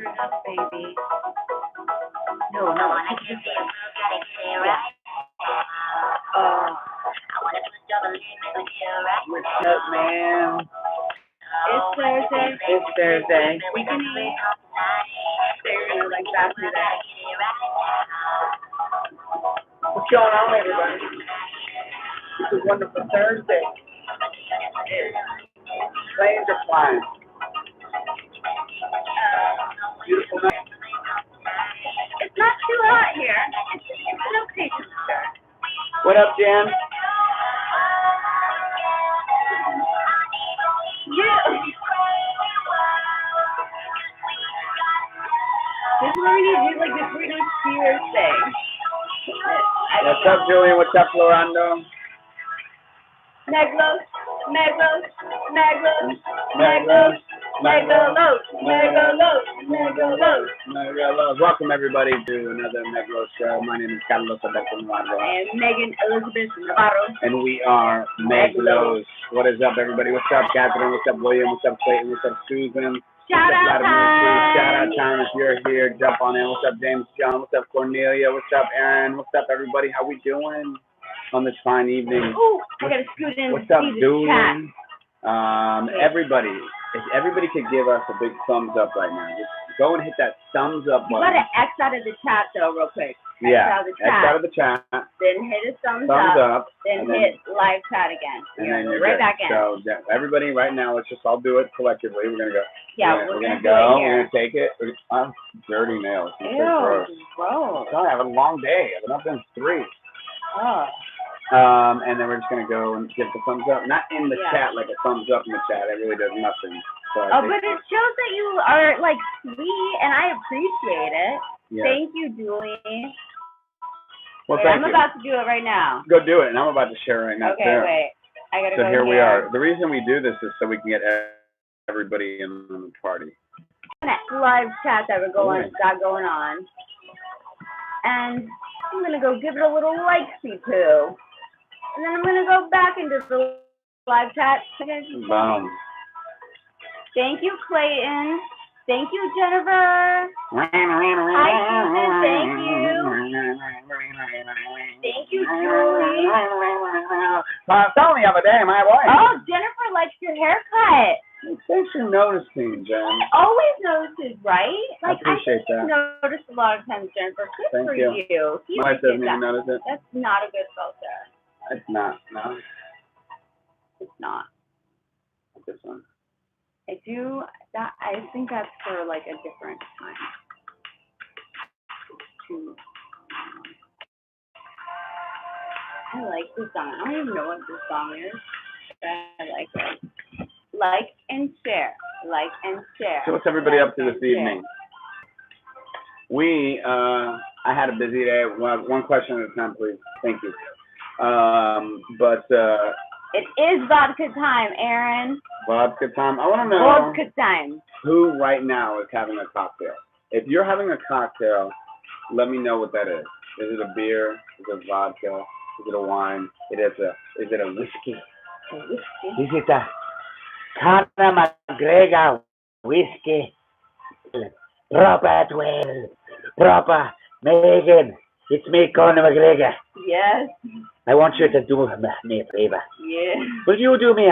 enough, baby. No, I just like. What's up, man? It's Thursday. It's Thursday. We can eat. They're gonna like back to that. What's going on, everybody? It's a wonderful Thursday. Planes are flying. Beautiful night. It's not too hot here. It's an okay temperature. What up, Jan? Yeah. This is where we need to do like this Britney Spears thing. What's up, Julian? What's up, Florando? MegLos, MegLos, MegLos, MegLos, MegALos, MegALos, MegALos. MegALos. Welcome, everybody, to another MegLos Show. My name is Carlos Navarro. And Megan Elizabeth Navarro. And we are MegLos. What is up, everybody? What's up, Catherine? What's up, William? What's up, Clayton? What's up, Susan? Shout out time. Shout out time if you're here. Jump on in. What's up, James John? What's up, Cornelia? What's up, Aaron? What's up, everybody? How we doing on this fine evening? Ooh, I gotta scoot in. What's up, Doolin? Everybody, if everybody could give us a big thumbs up right now, just go and hit that thumbs up button. You gotta X out of the chat though, real quick. X out of the chat. Then hit a thumbs up. Then hit live chat again. And then you're right good. back in. So everybody, right now, let's just all do it collectively. We're gonna go. Yeah, we're gonna go. We're gonna take it. Dirty nails. Ew, gross. Gross. I have a long day. I've been up since 3. Oh. And then we're just gonna go and give the thumbs up. Not in the chat, like a thumbs up in the chat. It really does nothing. So but it shows that you are like sweet, and I appreciate it. Yeah. Thank you, Julie. Well, I'm about to do it right now. Go do it, and I'm about to share right now. Okay, too. wait. I gotta go. So here we are. The reason we do this is so we can get everybody in the party. That live chat that we're got going on, and I'm gonna go give it a little likesy too, and then I'm gonna go back into the live chat. Boom. Thank you, Clayton. Thank you, Jennifer. Hi, Susan. Thank you. Thank you, Julie. It's only the other day, my boy. Oh, Jennifer likes your haircut. Thanks for noticing, Jen. Always notices, right? Like, I appreciate that. I noticed a lot of times, Jennifer. Good for you. My wife doesn't even notice it. That's not a good filter. It's not, no. It's not. This one. I think that's for like a different time. I like this song. I don't even know what this song is, but I like it. Like and share. Like and share. So what's everybody up to this evening? I had a busy day. One question at a time, please. Thank you. It is vodka time, Aaron. Vodka time. I want to know vodka time. Who right now is having a cocktail. If you're having a cocktail, let me know what that is. Is it a beer? Is it vodka? Is it a wine? Is it a whiskey? A whiskey? Is it a Conor McGregor whiskey? Proper 12. Proper. Megan, it's me, Conor McGregor. Yes. I want you to do me a favor. Yeah. Will you do me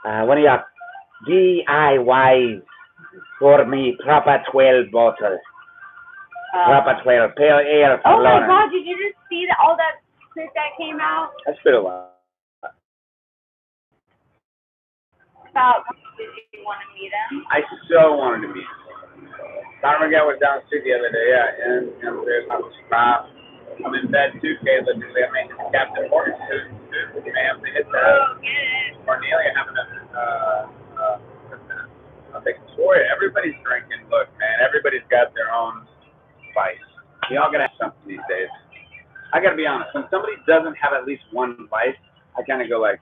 one of your DIYs for me? Proper 12 bottles. Proper 12. Pale ale. Oh my God! Did you just see all that shit that came out? I spit a lot. Did you want to meet him? I so wanted to meet him. Conor McGregor was down the street the other day, and there's my spot. I'm in bed too, Caleb. I mean, Captain Morgan too. You may have to hit that. Cornelia having a big story. Everybody's drinking. Look, man, everybody's got their own vice. We all gotta have something these days. I gotta be honest. When somebody doesn't have at least one vice, I kind of go like,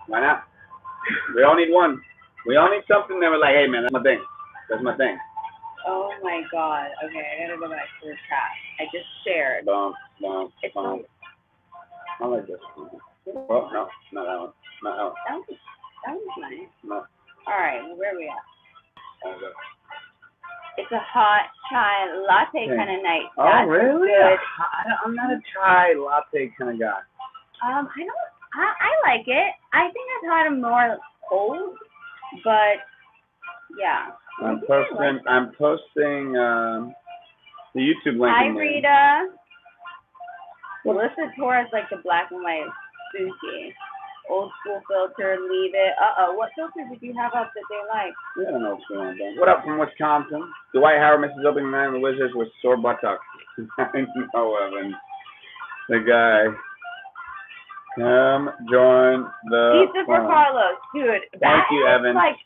why not? We all need one. We all need something that we're like, hey man, that's my thing. That's my thing. Oh my God. Okay, I gotta go back to the chat. I just shared. Boom. I like this. Oh, no, not that one. Not that one. That was nice. No. All right, where are we at? It's It's a hot chai latte kind of night. Oh, That's really? Good. I'm not a chai latte kind of guy. I like it. I think I've had them more cold, but yeah. I'm posting the YouTube link. Hi, Rita. Melissa Torres like the black and white sushi. Old school filter, leave it. What filter did you have up that they like? I don't know what's going on there. What up from Wisconsin? Dwight Howard misses opening night in the Wizards with sore buttocks. I know, Evan. The guy. Come join the Pizza for Carlos. Dude, Thank you, Evan. Like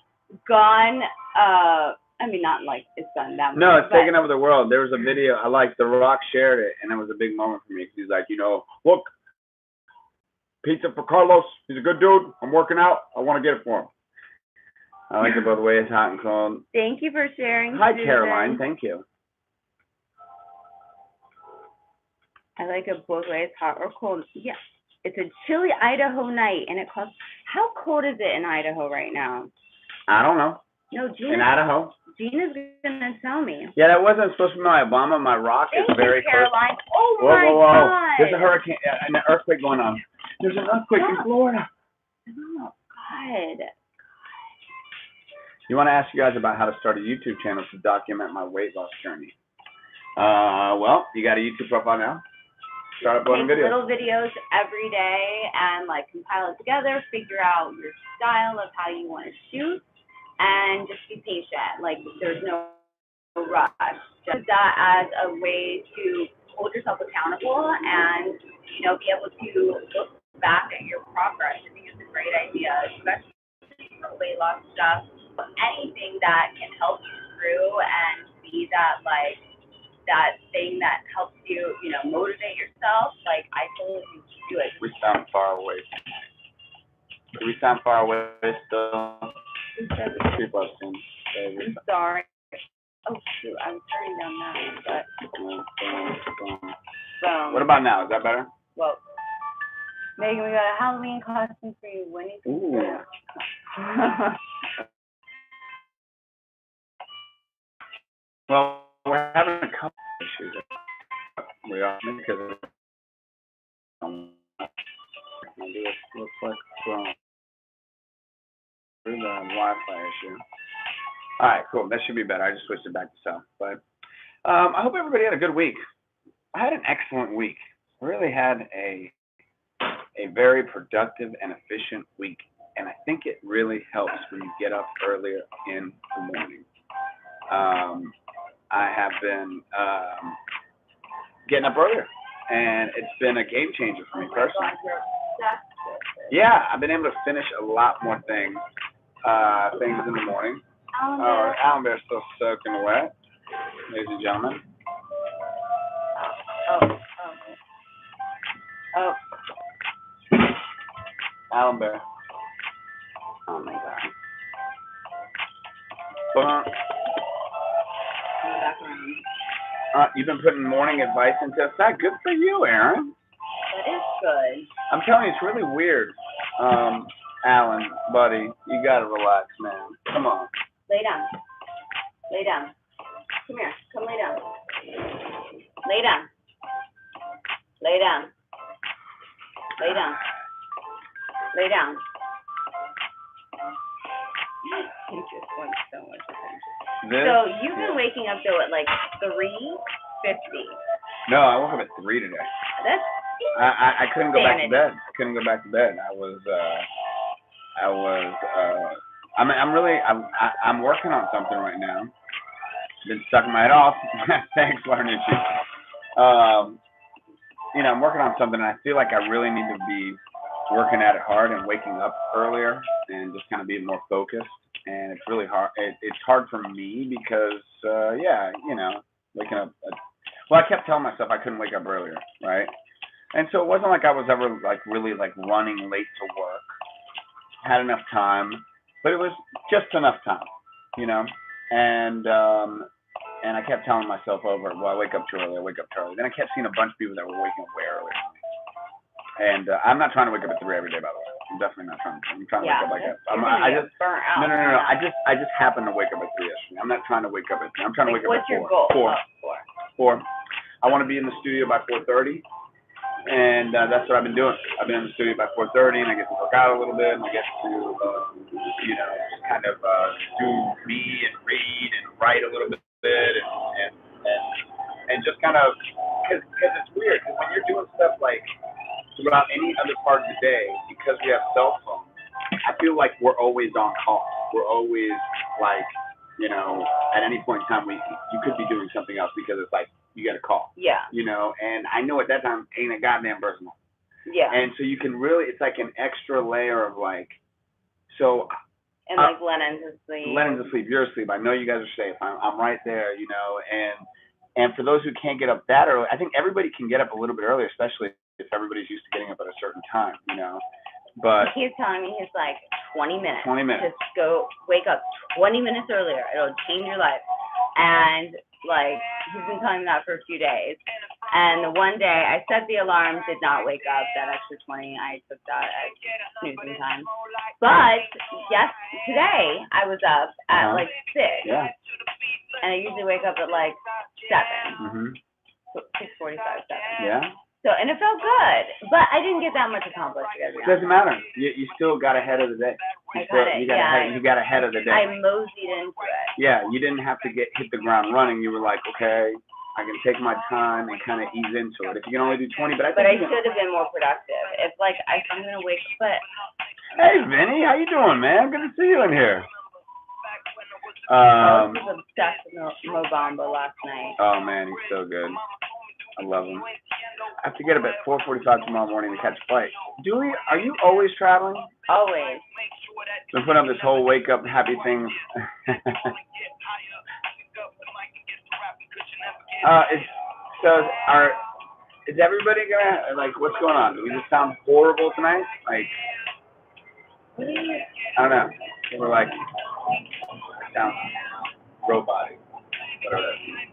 gone, I mean, not like it's done that much. No, it's taken over the world. There was a video, I like, The Rock shared it, and it was a big moment for me. He's like, look, pizza for Carlos. He's a good dude. I'm working out. I want to get it for him. I like it both ways, it's hot and cold. Thank you for sharing. Hi, Susan. Caroline. Thank you. I like it both ways, hot or cold. Yeah. It's a chilly Idaho night, and it costs. How cold is it in Idaho right now? I don't know. No, Gina. In Idaho? Gina's gonna tell me. Yeah, that wasn't supposed to be my Obama. My rock is very close. Caroline. Oh whoa, my whoa. God. There's a hurricane, an earthquake going on. There's an earthquake in Florida. Oh God. You want to ask you guys about how to start a YouTube channel to document my weight loss journey? Well, you got a YouTube profile now? Start uploading videos. Little videos every day and like compile it together, figure out your style of how you want to shoot, and just be patient. Like there's no rush. Just that as a way to hold yourself accountable and be able to look back at your progress. I think it's a great idea, especially for weight loss stuff. Anything that can help you through and be that that thing that helps you, motivate yourself. Like I totally think you do it. We sound far away. Do we sound far away still? People are saying. I'm sorry. Oh shoot, I was turning down that, but. What about now? Is that better? Well, Megan, we got a Halloween costume for you. When do you think Well, we're having a couple issues. We are because it looks like through the Wi-Fi issue. All right, cool. That should be better. I just switched it back to self. But I hope everybody had a good week. I had an excellent week. I really had a very productive and efficient week, and I think it really helps when you get up earlier in the morning. I have been getting up earlier, and it's been a game changer for me personally. Yeah, I've been able to finish a lot more things in the morning. Allenbear's still soaking wet, ladies and gentlemen. Allenbear. Oh my God. You've been putting morning advice into effect. Good for you, Aaron. That is good. I'm telling you, it's really weird. Alan, buddy, you gotta relax, man. Come on. Lay down. Lay down. Come here. Come lay down. Lay down. Lay down. Lay down. Lay down. Thank you so much attention. So you've been waking up though at like 3:50. No, I woke up at 3 today. That's I couldn't go back to bed. Couldn't go back to bed. I'm working on something right now. Been sucking my head off. Thanks, Larnucci. I'm working on something, and I feel like I really need to be working at it hard and waking up earlier and just kind of being more focused. And it's really hard. It's hard for me because, waking up. Well, I kept telling myself I couldn't wake up earlier, right? And so it wasn't like I was ever really running late to work. Had enough time, but it was just enough time, And I kept telling myself over, I wake up too early. Then I kept seeing a bunch of people that were waking up way earlier than me. And I'm not trying to wake up at 3 every day, by the way. I'm definitely not trying. I'm trying to Yeah, wake up like that. I just burnt out. No. I just happened to wake up at 3 yesterday. I'm not trying to wake up at 3. I'm trying to wake up at 4. What's your goal? 4. I want to be in the studio by 4:30, and that's what I've been doing. I've been in the studio by 4:30, and I get to work out a little bit, and I get to, you know, just kind of do me and read and write a little bit, and just kind of, because it's weird, because when you're doing stuff like throughout any other part of the day, because we have cell phones, I feel like we're always on call. We're always like, you know, at any point in time, you could be doing something else because it's like, you got a call. Yeah. You know, and I know at that time, ain't a goddamn person. Yeah. And so you can really, it's like an extra layer of like, so. And like Lennon's asleep. Lennon's asleep, you're asleep. I know you guys are safe. I'm right there, you know, and for those who can't get up that early, I think everybody can get up a little bit early, especially if everybody's used to getting up at a certain time, you know. But he's telling me, he's like, 20 minutes. 20 minutes. Just go wake up 20 minutes earlier. It'll change your life. And like, he's been telling me that for a few days. And the one day I set the alarm, did not wake up that extra 20. I took that as snoozing time. But yes, today I was up at like 6. Yeah. And I usually wake up at like 7. Mhm. 6:45, 7. Yeah. So, and it felt good, but I didn't get that much accomplished. It doesn't matter. You still got ahead of the day. You got ahead of the day. I moseyed into it. Yeah, you didn't have to hit the ground running. You were like, okay, I can take my time and kind of ease into it. If you can only do 20, but I should have been more productive. It's like I'm gonna wake up. But hey, Vinny, how you doing, man? Good to see you in here. I was obsessed with Mo Bamba last night. Oh man, he's so good. I love him. I have to get up at 4:45 tomorrow morning to catch a flight. Are you always traveling? Always. Been putting up this whole wake up happy thing. Is everybody gonna, like, what's going on? Do we just sound horrible tonight? Like, I don't know. We're like, sound robot, whatever that means.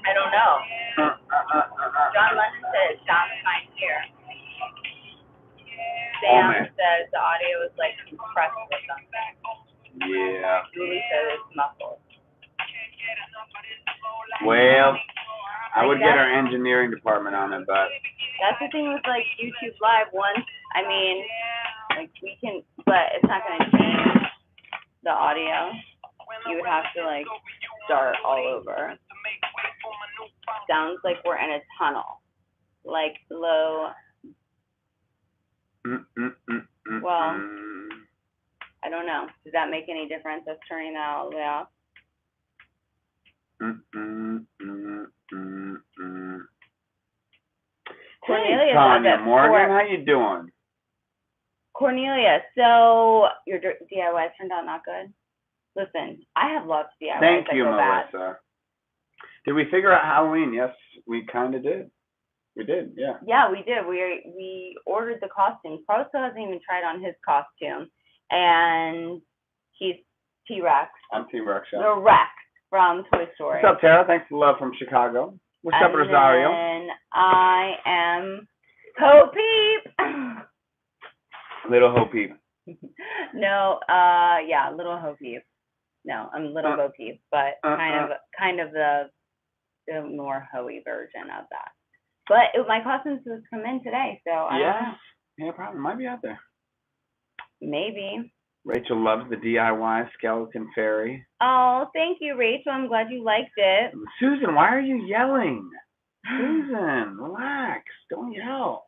I don't know. John Lennon says sound fine here. Sam says the audio is like compressed or something. Yeah. Julie says it's muffled. Well, I would get our engineering department on it, but that's the thing with like YouTube Live. I mean, like we can, but it's not going to change the audio. You would have to like start all over. Sounds like we're in a tunnel, like low. Well, I don't know. Does that make any difference? Us turning that all the way off? Cornelia, Tanya Morgan, how you doing? Cornelia, so your DIY turned out not good? Listen, I have lots of DIYs. Thank you, Melissa. Did we figure out Halloween? Yes, we kind of did. We did, yeah. Yeah, we did. We ordered the costumes. Pro still hasn't even tried on his costume, and he's T-Rex. I'm T-Rex, yeah. The Rex from Toy Story. What's up, Tara? Thanks for the love from Chicago. What's up, Rosario? And I am Ho Peep. Little Ho Peep. No, yeah, Little Ho Peep. No, I'm Little Bo Peep, but kind of the more hoey version of that. But my costume's supposed to come in today, so I don't know. Yeah, probably might be out there. Maybe. Rachel loves the DIY skeleton fairy. Oh, thank you, Rachel. I'm glad you liked it. Susan, why are you yelling? Susan, relax. Don't yell.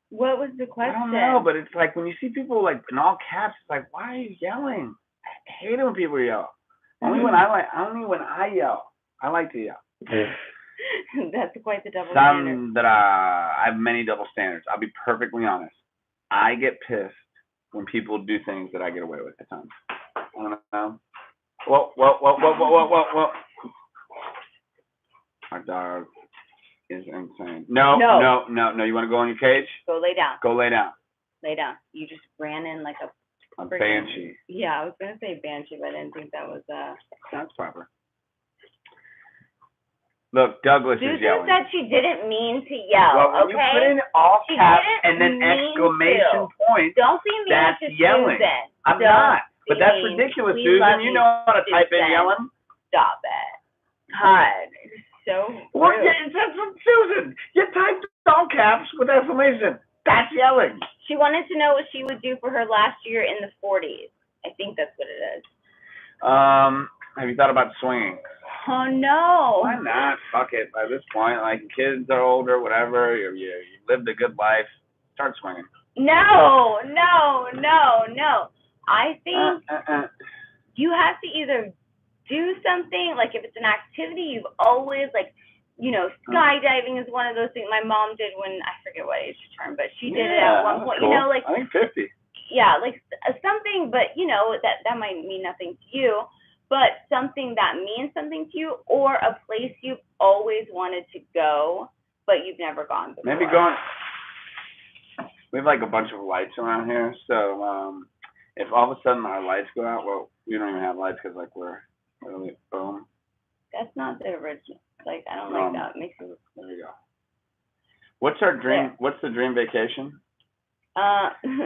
What was the question? I don't know, but it's like when you see people like in all caps, it's like, why are you yelling? I hate it when people yell. Only when I yell. I like to yell. That's quite the double standard. I have many double standards. I'll be perfectly honest. I get pissed when people do things that I get away with at times. I don't know. Whoa. Our dog is insane. No. You want to go in your cage? Go lay down. Go lay down. Lay down. You just ran in like a banshee. Yeah, I was going to say banshee, but I didn't think that was... That's proper. Look, Douglas is Susan yelling. said she didn't mean to yell, Well, when you put in all She caps didn't and then mean exclamation to. points, Don't be mean that's to yelling. Susan. I'm Don't not. But be that's mean. ridiculous, We Susan. love You know how to type in Susan. yelling. Stop it. God, it's so Well, rude. yeah, that's from Susan. You typed all caps with exclamation. That's yelling. She wanted to know what she would do for her last year in the 40s. I think that's what it is. Have you thought about swinging? Oh, no. Why not? Fuck it. By this point, like, kids are older, whatever. You lived a good life. Start swinging. No. I think you have to either do something, like if it's an activity you've always, like, you know, skydiving is one of those things my mom did when, I forget what age she turned, but she did it at one point. Cool. You know, like, I think 50. Yeah, like something, but, you know, that might mean nothing to you, but something that means something to you, or a place you've always wanted to go, but you've never gone before. Maybe going. We have like a bunch of lights around here, so if all of a sudden our lights go out, well, we don't even have lights because like we're really boom. That's not the original. Like, I don't like that. It makes it. There we go. What's our dream? Yeah. What's the dream vacation?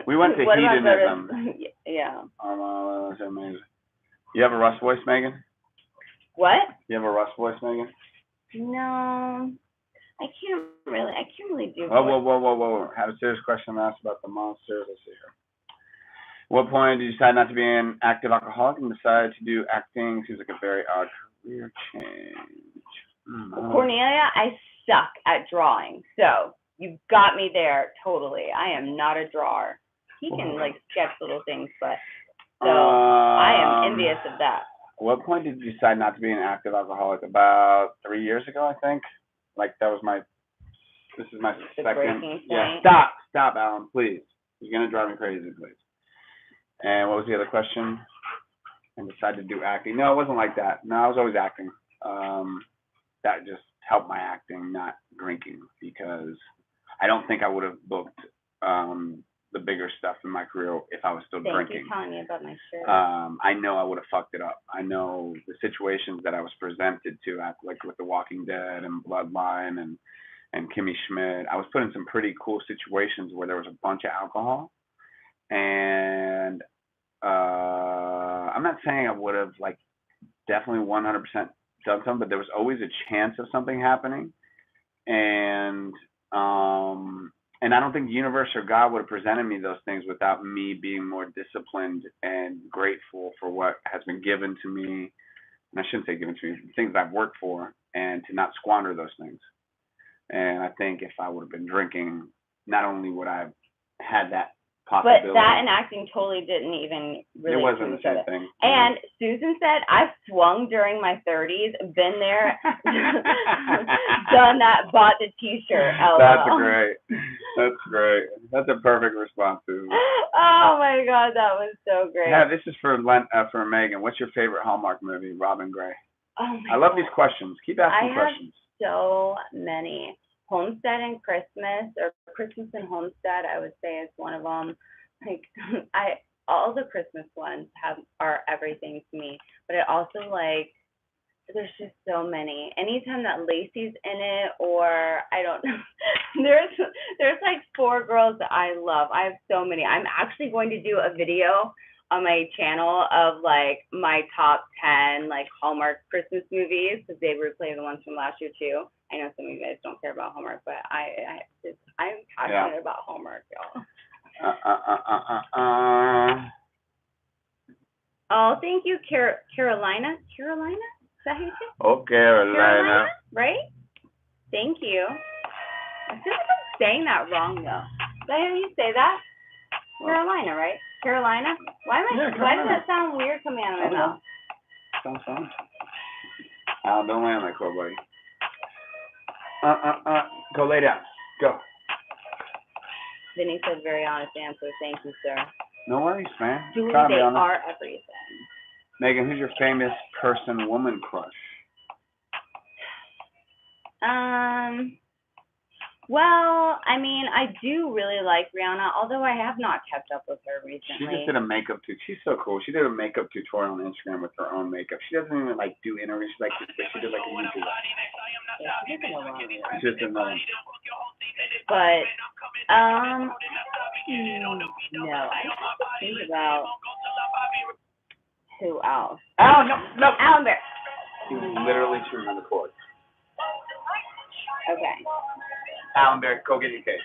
We went to hedonism. Yeah. That's amazing. You have a Russ voice, Megan? What? You have a Russ voice, Megan? No. I can't really do. Whoa. I have a serious question to ask about the monsters. Let's see here. What point did you decide not to be an active alcoholic and decide to do acting? Seems like a very odd career change. Cornelia, I suck at drawing, so you've got me there totally. I am not a drawer. He can like sketch little things, but so I am envious of that. What point did you decide not to be an active alcoholic? About 3 years ago, I think. Like that was this is my second. Yeah, stop, Alan, please. You're gonna drive me crazy, please. And what was the other question? And decided to do acting. No, it wasn't like that. No, I was always acting. That just helped my acting, not drinking, because I don't think I would have booked the bigger stuff in my career if I was still drinking. Thank you for telling me about my shirt. I know I would have fucked it up. I know the situations that I was presented to, like with The Walking Dead and Bloodline and Kimmy Schmidt. I was put in some pretty cool situations where there was a bunch of alcohol, and I'm not saying I would have like definitely 100% done something, but there was always a chance of something happening, and I don't think the universe or God would have presented me those things without me being more disciplined and grateful for what has been given to me. And I shouldn't say given to me, things I've worked for, and to not squander those things. And I think if I would have been drinking, not only would I have had that possibility. But that and acting totally didn't even really. It wasn't the same thing. And Susan said, I've swung during my 30s, been there, done that, bought the T-shirt. That's great. That's a perfect response, Susan. Oh my God, that was so great. Yeah, this is for Megan. What's your favorite Hallmark movie? Robin Gray. Oh my I love these questions. Keep asking questions. So many. Homestead and Christmas, or Christmas and Homestead, I would say is one of them. Like all the Christmas ones are everything to me, but I also like, there's just so many. Anytime that Lacey's in it, or I don't know, there's like 4 girls that I love. I have so many. I'm actually going to do a video on my channel of like my top 10 like Hallmark Christmas movies, because they replay the ones from last year too. I know some of you guys don't care about Hallmark, but I'm passionate about Hallmark, y'all. Oh, thank you, Carolina. Carolina? Is that how you say it? Oh, Carolina. Right? Thank you. I feel like I'm saying that wrong though. Is that how you say that? Carolina, right? Carolina? Why does that sound weird coming out of my mouth? Sounds fun. Don't lay on that core, buddy. Go lay down. Go. Vinny said very honest answer. Thank you, sir. No worries, man. Julie, they are everything. Megan, who's your famous person, woman crush? Well, I mean, I do really like Rihanna, although I have not kept up with her recently. She just did a makeup tutorial. She's so cool. She did a makeup tutorial on Instagram with her own makeup. She doesn't even like do interviews. She did like a YouTube. Yeah, she's been a while. It's just annoying. But, no, I have to think about who else. Oh, no, no. Alan Bear. He was literally chewing the cord. Okay. Alan Bear, go get your cake.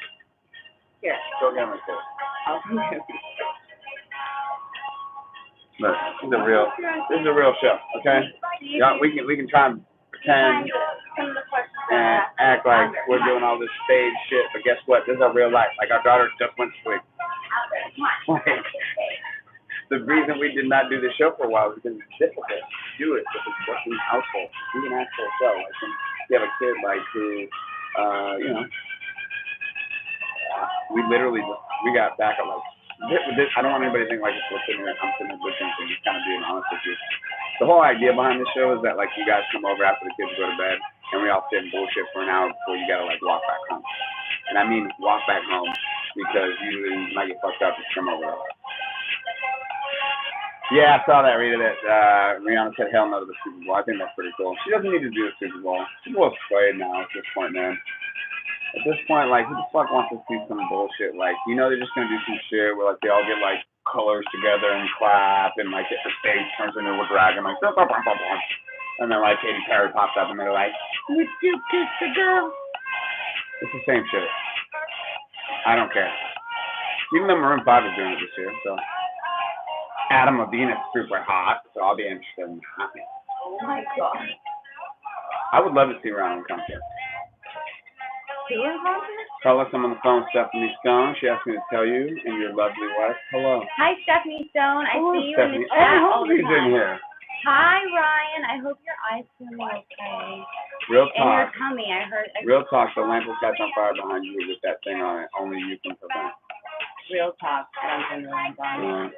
Here. Go get him a cake. Okay. Look, this is a real show, okay? Yeah, we can try and pretend and act like we're doing all this stage shit, but guess what? This is our real life. Like, our daughter just went to sleep. Like, the reason we did not do the show for a while is because it's difficult to do it with a working household. We can actually show. Like, when you have a kid, like, who, you know, we literally we got back at, like, I don't want anybody to think like I'm sitting here listening to just kind of being honest with you. The whole idea behind the show is that, like, you guys come over after the kids go to bed, and we all sit and bullshit for an hour before you gotta, like, walk back home. And I mean walk back home because usually you might get fucked up if you come over. Yeah, I saw that, Rita, that Rihanna said hell no to the Super Bowl. I think that's pretty cool. She doesn't need to do the Super Bowl. Super Bowl's played now at this point, man. At this point, like, who the fuck wants to see some bullshit? Like, you know they're just gonna do some shit where, like, they all get, like, colors together and clap, and, like, the stage turns into a dragon, like, blah, blah, blah, blah, blah. And then, like, Katy Perry pops up, and they're like, would you kiss the girl? It's the same shit. I don't care. Even though Maroon 5 is doing it this year, so. Adam Levine is super hot, so I'll be interested in that. Oh my god. I would love to see Rihanna in concert. Who in concert? Call us, I'm on the phone, Stephanie Stone. She asked me to tell you and your lovely wife. Hello. Hi, Stephanie Stone. I see you Stephanie. in the chat all the You're time. here. Hi, Ryan. I hope your eyes feeling okay. Real And your talk. tummy. I heard. Real talk. The lamp will catch on fire behind you with that thing on it. Only you can prevent. Real talk. I don't turn the lamp on.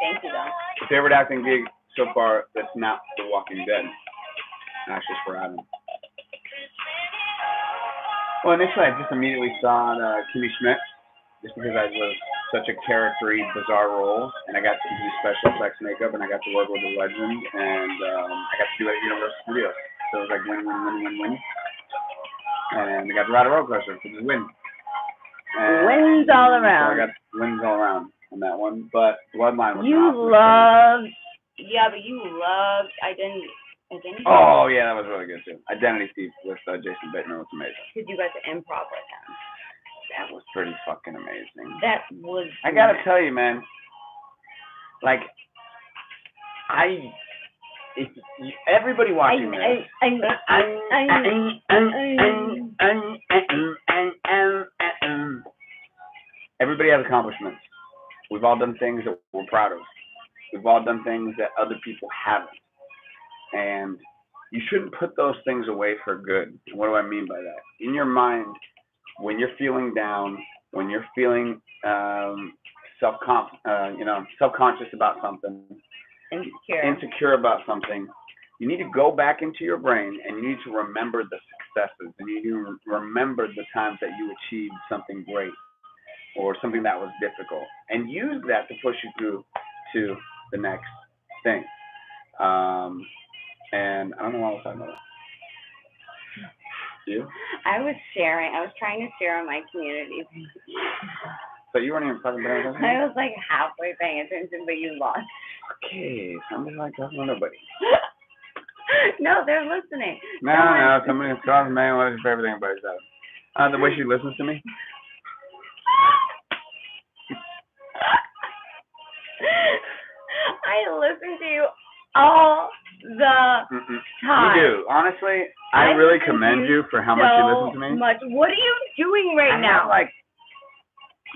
Thank you, though. Favorite acting gig so far that's not The Walking Dead. That's just for Adam. Well, initially I just immediately saw Kimmy Schmidt, just because I was such a character-y, bizarre role, and I got to do special effects makeup, and I got to work with a legend, and I got to do it at Universal Studios. So it was like win, win, win, win, win. And I got to ride a roller coaster, which is win. And wins all around. So I got wins all around on that one, but Bloodline was You loved, yeah, but you loved Identity. Oh, yeah, that was really good, too. Identity Thief with Jason Bateman was amazing. Because you got to improv with him. That was pretty fucking amazing. That was. I gotta tell you, man. Like, everybody watching this. Everybody has accomplishments. We've all done things that we're proud of. We've all done things that other people haven't. And you shouldn't put those things away for good. What do I mean by that? In your mind, when you're feeling down, when you're feeling self-conscious about something, insecure about something, you need to go back into your brain and you need to remember the successes, and you need to remember the times that you achieved something great or something that was difficult, and use that to push you through to the next thing. And I don't know what I was talking about. You? I was trying to share on my community. So you weren't even fucking paying attention? I was like halfway paying attention, but you lost. Okay, somebody like talking to nobody. No, they're listening. No, somebody's calling me. What is your favorite thing about yourself? The way she listens to me. I listen to you all the time. You do. Honestly, I really commend you for how much you listen to me. Much. What are you doing right now?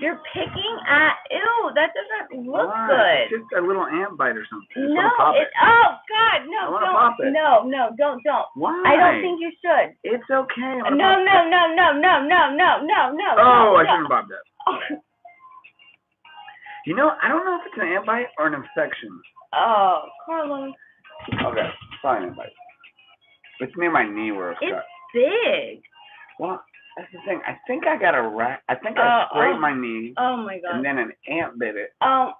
You're picking at. Ew, that doesn't look good. It's just a little ant bite or something. No, oh God, no, don't. Pop it. No, don't. Why? I don't think you should. It's okay. No. Oh, I shouldn't have popped that. Oh. You know, I don't know if it's an ant bite or an infection. Oh, Carlos. Okay, it's probably an ant bite. It's near my knee where it's cut. Big. Well, that's the thing. I think I got a rat. I think I scraped my knee. Oh my God. And then an ant bit it. Oh.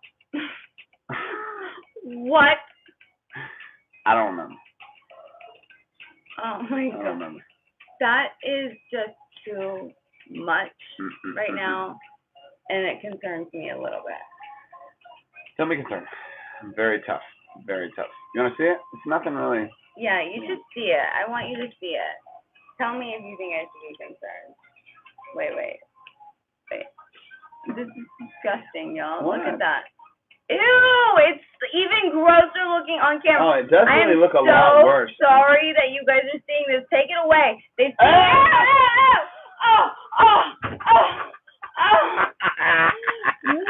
What? I don't remember. Oh my I don't God. remember. That is just too much right now, and it concerns me a little bit. Don't be concerned. Very tough. Very tough. You want to see it? It's nothing really. Yeah, you should see it. I want you to see it. Tell me if you think I should be concerned. Wait. This is disgusting, y'all. What? Look at that. Ew! It's even grosser looking on camera. Oh, it does really look a lot worse. I'm so sorry that you guys are seeing this. Take it away. They see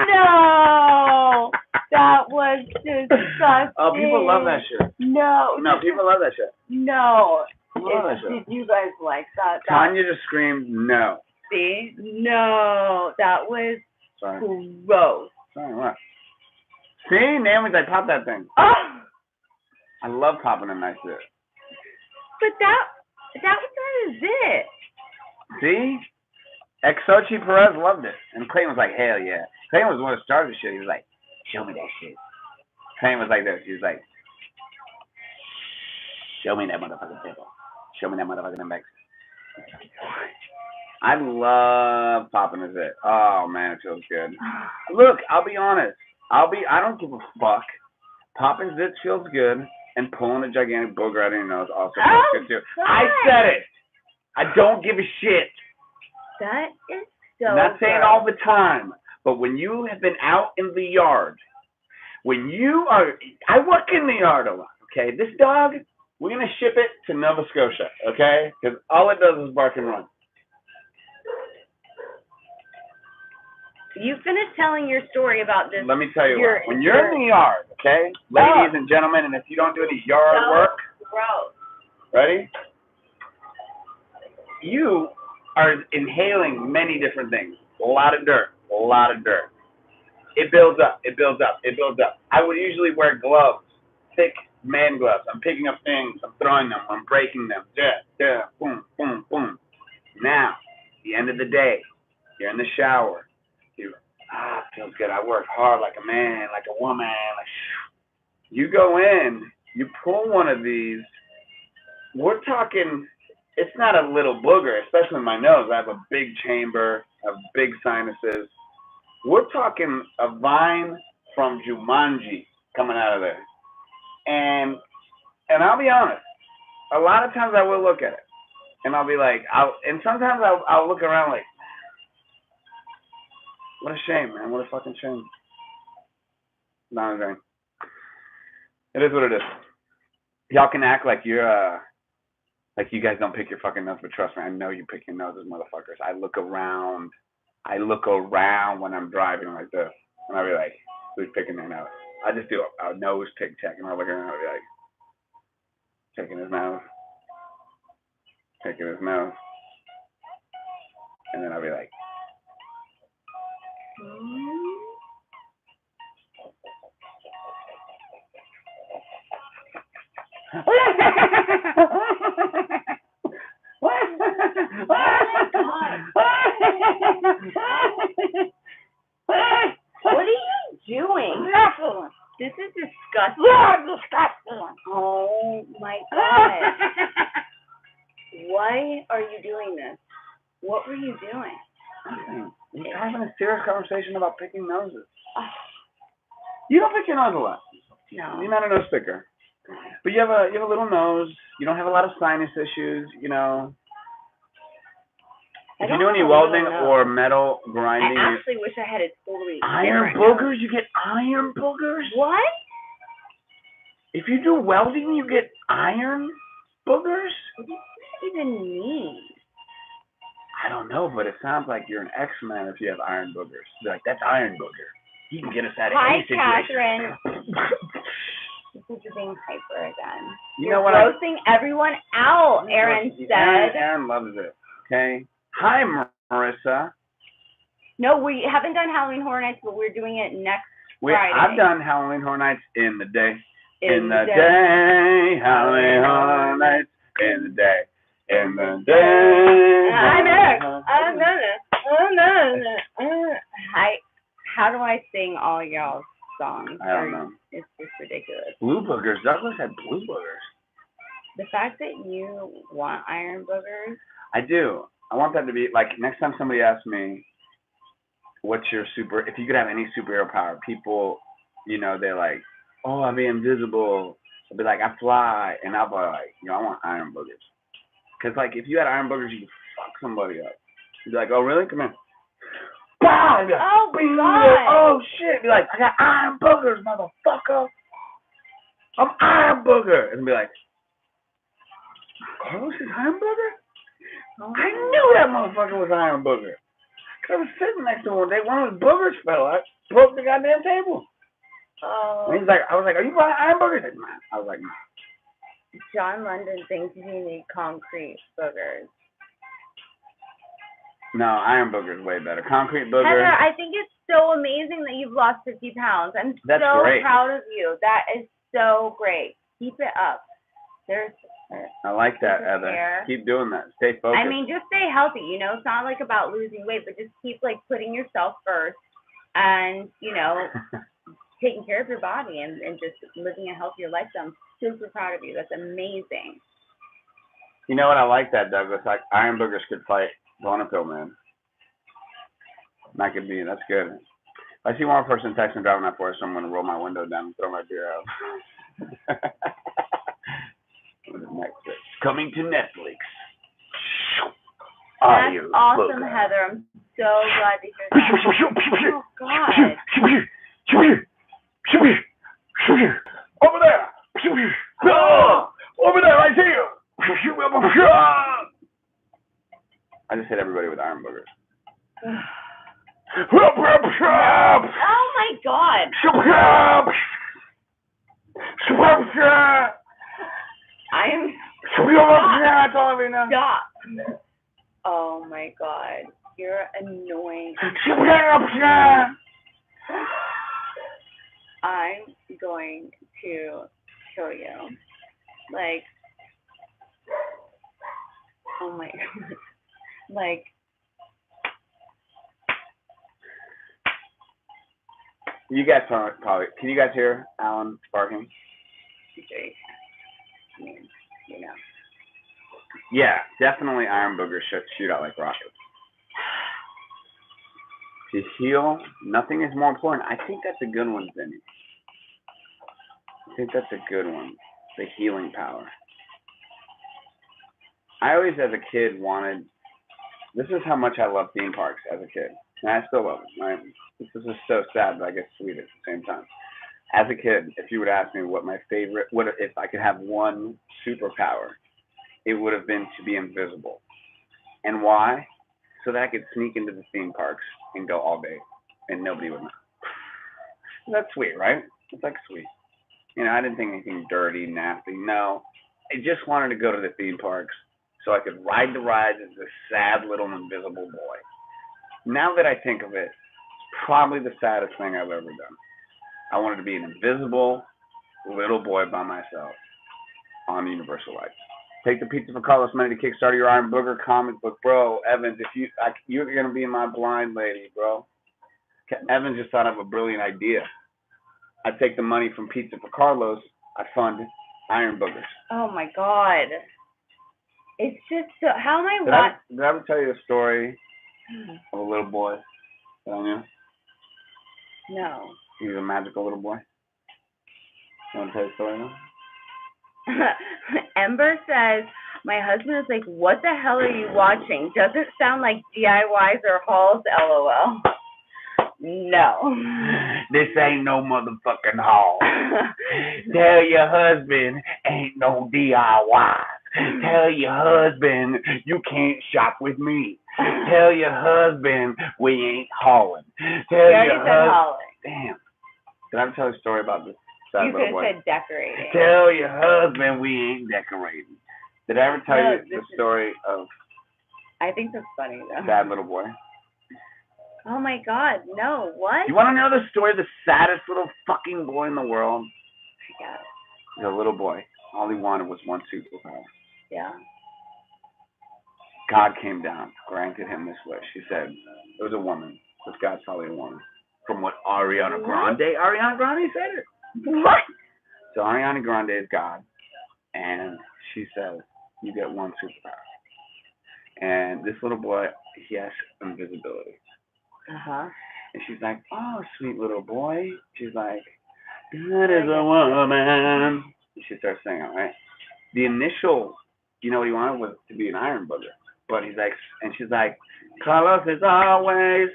No! That was disgusting. Oh, people love that shit. No, people love that shit. No. People love that shit. Did you guys like that? Tanya just screamed no. See? No. That was Sorry. gross. Sorry, what? See? Naomi's like, pop that thing. Oh! I love popping a nice shit. But that was it. See? Exochi Perez loved it. And Clayton was like, hell yeah. Clayton was the one who started the shit. He was like, show me that shit. Clayton was like this. He was like, show me that motherfucking table. Show me that motherfucking MX. I love popping a zit. Oh man, it feels good. Look, I'll be honest. I don't give a fuck. Popping zits feels good, and pulling a gigantic booger out of your nose also feels good too. God. I said it. I don't give a shit. That is so I'm not saying gross. all the time, but when you have been out in the yard, I work in the yard a lot, okay? This dog, we're going to ship it to Nova Scotia, okay? Because all it does is bark and run. You finished telling your story about this. Let me tell you what. When you're in the yard, okay, ladies and gentlemen, and if you don't do any yard work, gross. ready? You are inhaling many different things. A lot of dirt. It builds up. I would usually wear gloves, thick man gloves. I'm picking up things. I'm throwing them. I'm breaking them. Yeah, boom, boom, boom. Now, at the end of the day, you're in the shower. It feels good. I work hard like a man, like a woman. You go in, you pull one of these. We're talking, it's not a little booger, especially in my nose. I have a big chamber, I have big sinuses. We're talking a vine from Jumanji coming out of there. And I'll be honest, a lot of times I will look at it. And I'll be like, sometimes I'll look around like, what a shame, man. What a fucking shame. No, I'm kidding. It is what it is. Y'all can act like you're, like you guys don't pick your fucking nose, but trust me, I know you pick your noses, motherfuckers. I look around when I'm driving like this, and I'll be like, who's picking their nose? I just do a nose pick check, and I'll look around and I'll be like, picking his nose, and then I'll be like, What are you doing? This is disgusting. Oh my God. Why are you doing this? What were you doing? We're having a serious conversation about picking noses. You don't pick your nose a lot. No. You're not a nose picker. But you have a little nose. You don't have a lot of sinus issues, you know. If you do any welding or metal grinding. I actually wish I had a totally iron boogers? You get iron boogers? What? If you do welding, you get iron boogers? What does that even mean? I don't know, but it sounds like you're an X-Man if you have iron boogers. You're like, that's iron booger. He can get us out of any situation. Hi, Catherine. This is being hyper again. You're grossing everyone out, Aaron said. Aaron loves it, okay? Hi, Marissa. No, we haven't done Halloween Horror Nights, but we're doing it next Friday. I've done Halloween Horror Nights in the day. In the day, Halloween Horror Nights in the day. In the day. I'm Eric. How do I sing all y'all's songs? I don't know. It's just ridiculous. Blue boogers. Douglas had blue boogers. The fact that you want iron boogers. I do. I want that to be, like, next time somebody asks me, what's your if you could have any superhero power, people, you know, they're like, oh, I'll be invisible. I'll be like, I fly. And I'll be like, you know, I want iron boogers. Because, like, if you had iron boogers, you could fuck somebody up. You'd be like, oh, really? Come here. Bah! Like, oh, God. Oh, shit. Be like, I got iron boogers, motherfucker. I'm iron booger. And be like, Carlos is iron booger? Oh. I knew that motherfucker was iron booger. Cause I was sitting next to him one day. One of his boogers fell out, broke the goddamn table. Oh. And he's like, I was like, are you buying iron boogers? He said, nah. I was like, nah. John London thinks you need concrete boogers. No, iron boogers way better. Concrete boogers. Heather, I think it's so amazing that you've lost 50 pounds. I'm so great. proud of you. That is so great. Keep it up. I like that, Heather. Keep doing that. Stay focused. I mean, just stay healthy. You know, it's not like about losing weight, but just keep like putting yourself first, and you know, taking care of your body and just living a healthier lifestyle. I'm super proud of you. That's amazing. You know what? I like that, Douglas. Like iron boogers could fight Bonapill, man. That could be. That's good. If I see one person texting driving that for us, I'm gonna roll my window down and throw my beer out. Netflix. Coming to Netflix. That's awesome, Heather. I'm so glad to hear that. Oh, God. Over there. Over there, right here. I just hit everybody with iron boogers. Oh, my God. I am. Stop. Oh my God. You're annoying. I'm going to kill you. Like, oh my God. Like, you guys probably, can you guys hear Alan barking? I mean, you know. Yeah, definitely iron boogers shoot out like rockets. To heal, nothing is more important. I think that's a good one, Vinny. I think that's a good one. The healing power. I always, as a kid, wanted. This is how much I love theme parks as a kid, and I still love them. Right? This is just so sad, but I guess sweet at the same time. As a kid, if you would ask me what my favorite, if I could have one superpower, it would have been to be invisible. And why? So that I could sneak into the theme parks and go all day, and nobody would know. That's sweet, right? It's like sweet. You know, I didn't think anything dirty, nasty. No, I just wanted to go to the theme parks so I could ride the rides as this sad little invisible boy. Now that I think of it, it's probably the saddest thing I've ever done. I wanted to be an invisible little boy by myself on Universal Lights. Take the Pizza for Carlos money to Kickstarter your Iron Booger comic book, bro. Evans, if you're gonna be my blind lady, bro. Evans just thought of a brilliant idea. I'd take the money from Pizza for Carlos. I'd fund Iron Boogers. Oh my God. It's just so. How am I? Did I ever tell you the story of a little boy that I knew? No. He was a magical little boy. You want to tell you the story now? Ember says, my husband is like, what the hell are you watching? Doesn't sound like DIYs or hauls, LOL. No. This ain't no motherfucking haul. Tell your husband ain't no DIY. Tell your husband you can't shop with me. Tell your husband we ain't hauling. Tell your husband. Damn. Did I ever tell you a story about this? You could have said decorating. Tell your husband we ain't decorating. Did I ever tell you the story of? I think that's funny though. Sad little boy. Oh my God, no, what? You want to know the story of the saddest little fucking boy in the world? Yeah. The little boy. All he wanted was one superpower. Yeah. God came down, granted him this wish. He said, it was a woman. It was God's probably a woman. From what Ariana Grande said it. What? So Ariana Grande is God. And she says, you get one superpower. And this little boy, he has invisibility. Uh-huh. And she's like, oh, sweet little boy. She's like, good as a woman. And she starts singing, right? The initial, you know what he wanted was to be an iron booger. But he's like, and she's like, Carlos is always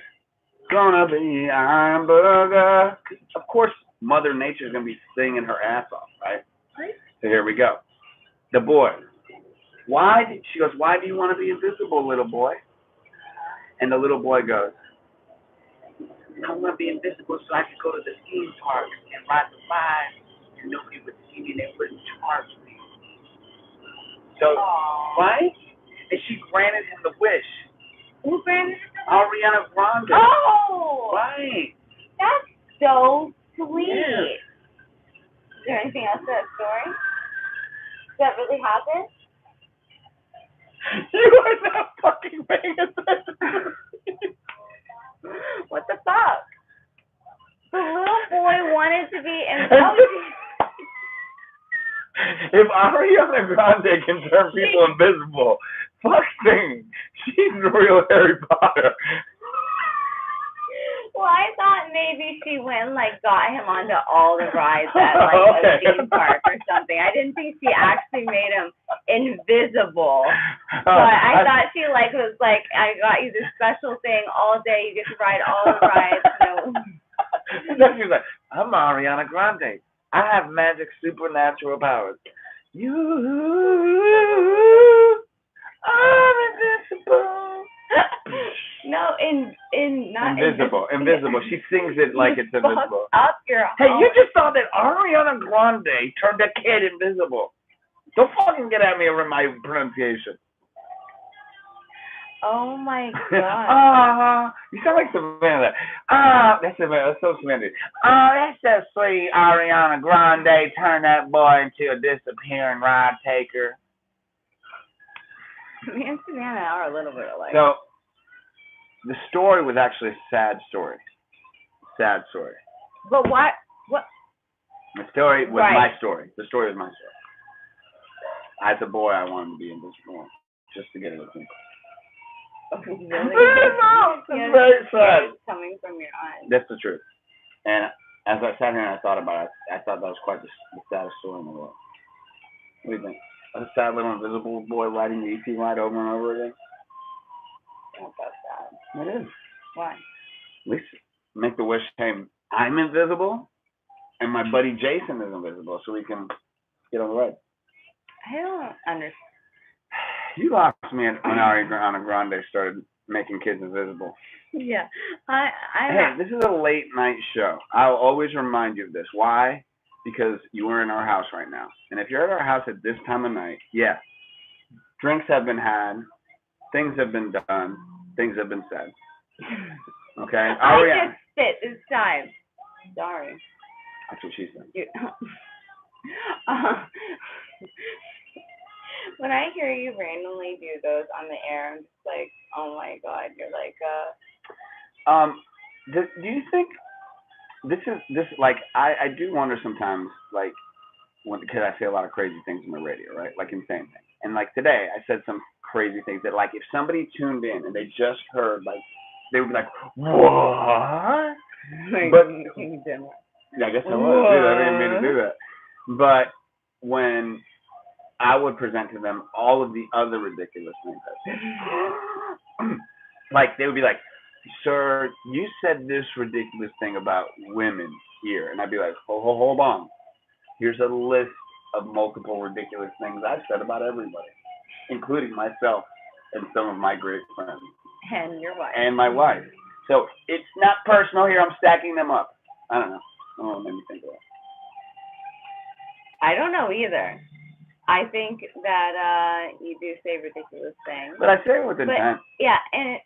gonna be iron booger. Of course, Mother Nature's gonna be singing her ass off, right? Right. So here we go. The boy. She goes, why do you want to be invisible, little boy? And the little boy goes, I want to be invisible so I can go to the theme park and ride the ride and nobody would see me and they wouldn't charge me. So, right? And she granted him the wish. Who granted it? Ariana Grande. Oh! Right. That's so sweet. Yeah. Is there anything else to that story? Does that really happen? You are not fucking paying attention. What the fuck? The little boy wanted to be invisible. If Ariana Grande can turn people invisible, fuck thing. She's the real Harry Potter. Well, I thought maybe she went and got him onto all the rides at a theme park or something. I didn't think she actually made him invisible. But I thought she was like, I got you this special thing all day. You get to ride all the rides. And then she's like, I'm Ariana Grande. I have magic supernatural powers. You are invincible. No, not invisible. She sings it like it's invisible. Up your hey, you just saw that Ariana Grande turned a kid invisible. Don't fucking get at me over my pronunciation. Oh my god. You sound like Samantha. That's so semantic. Oh, that's so sweet. Ariana Grande turned that boy into a disappearing ride taker. Me and Savannah are a little bit alike. So, the story was actually a sad story. Sad story. But what? The story was my story. The story was my story. As a boy, I wanted to be invisible just to get it a thing. Really? Very sad. Coming from your eyes. That's the truth. And as I sat here and I thought about it, I thought that was quite the saddest story in the world. What do you think? A sad little invisible boy riding the ET ride over and over again? Not that sad. It is. Why? At least make the wish, hey, I'm invisible, and my buddy Jason is invisible, so we can get on the ride. I don't understand. You lost me when Ariana Grande started making kids invisible. Yeah. Hey, this is a late night show. I'll always remind you of this. Why? Because you are in our house right now. And if you're at our house at this time of night, yeah, drinks have been had, things have been done, things have been said. Okay? I just spit this time. Sorry. That's what she said. When I hear you randomly do those on the air, I'm just like, oh my god, you're like do you think I do wonder sometimes, because I say a lot of crazy things on the radio, right? Like insane things. And today, I said some crazy things that if somebody tuned in and they just heard, they would be like, what? But yeah, I guess I was. Dude, I didn't mean to do that. But when I would present to them all of the other ridiculous things I said. They would be like, sir, you said this ridiculous thing about women here. And I'd be like, hold on. Here's a list of multiple ridiculous things I've said about everybody, including myself and some of my great friends. And your wife. And my wife. So it's not personal here. I'm stacking them up. I don't know. I don't know what made me think of that. I don't know either. I think that you do say ridiculous things. But I say it with intent. Yeah, and